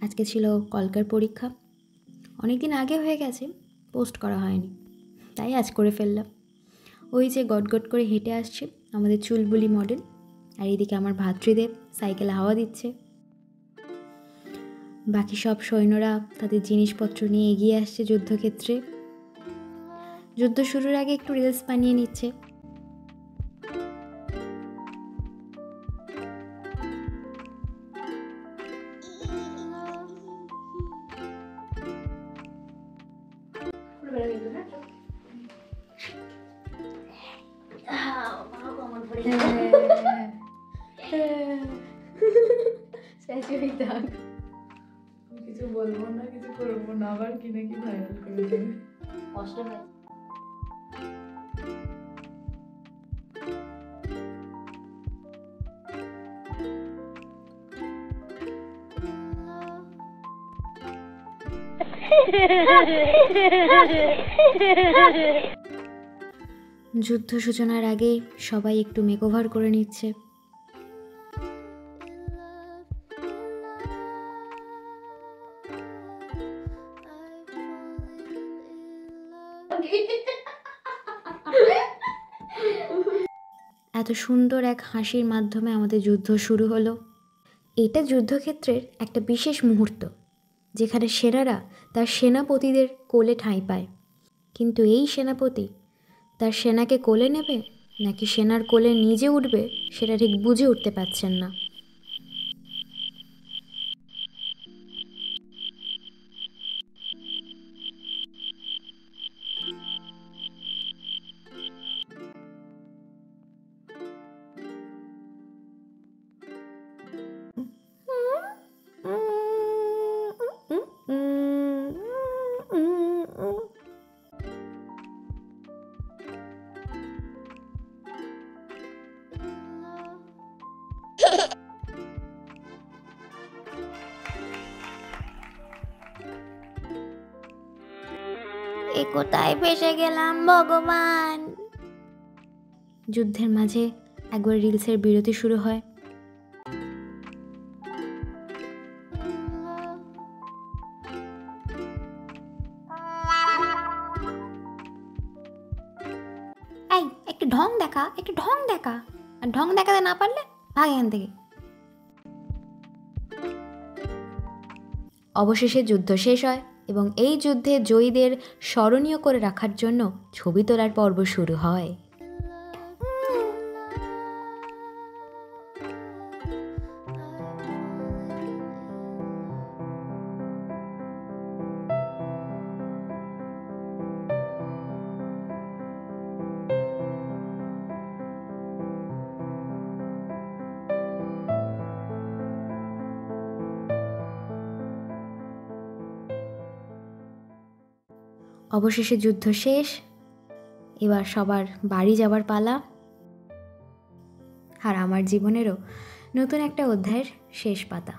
আজকে ছিল কলকার পরীক্ষা। অনেক দিন আগে হয়ে গেছে, পোস্ট করা হয়নি, তাই আজ করে ফেললাম। ওই যে গটগট করে হেঁটে আসছে আমাদের চুলবুলি মডেল, আর এইদিকে আমার ভাতৃদেব সাইকেলে হাওয়া দিচ্ছে। বাকি সব সৈন্যরা তাদের জিনিসপত্র নিয়ে এগিয়ে আসছে যুদ্ধক্ষেত্রে। যুদ্ধ শুরুর আগে একটু রিলস বানিয়ে নিচ্ছে। কিছু বলবো না, কিছু করবো না, আবার কিনে কি ভাইরাল করে দেবে। কষ্ট হয়। যুদ্ধ সূচনার আগে সবাই একটু মেকওভার করে নিচ্ছে। এত সুন্দর এক হাসির মাধ্যমে আমাদের যুদ্ধ শুরু হলো। এটা যুদ্ধক্ষেত্রের একটা বিশেষ মুহূর্ত, যেখানে সেনারা তার সেনাপতিদের কোলে ঠাঁই পায়। কিন্তু এই সেনাপতি তার সেনাকে কোলে নেবে নাকি সেনার কোলে নিজে উঠবে, সেটা ঠিক বুঝে উঠতে পারছেন না। এ কোথায় ফেসে গেলাম ভগবান। যুদ্ধের মাঝে একবার রিলসের বিরতি শুরু হয়। এই একটু ঢং দেখা, একটু ঢং দেখা, আর ঢং দেখাতে না পারলে ভাগ এখান থেকে। অবশেষে যুদ্ধ শেষ হয় এবং এই যুদ্ধে জয়ীদের স্মরণীয় করে রাখার জন্য ছবি তোলার পর্ব শুরু হয়। অবশেষে যুদ্ধ শেষ, এবার সবার বাড়ি যাবার পালা। আর আমার জীবনেরও নতুন একটা অধ্যায়ের শেষ পাতা।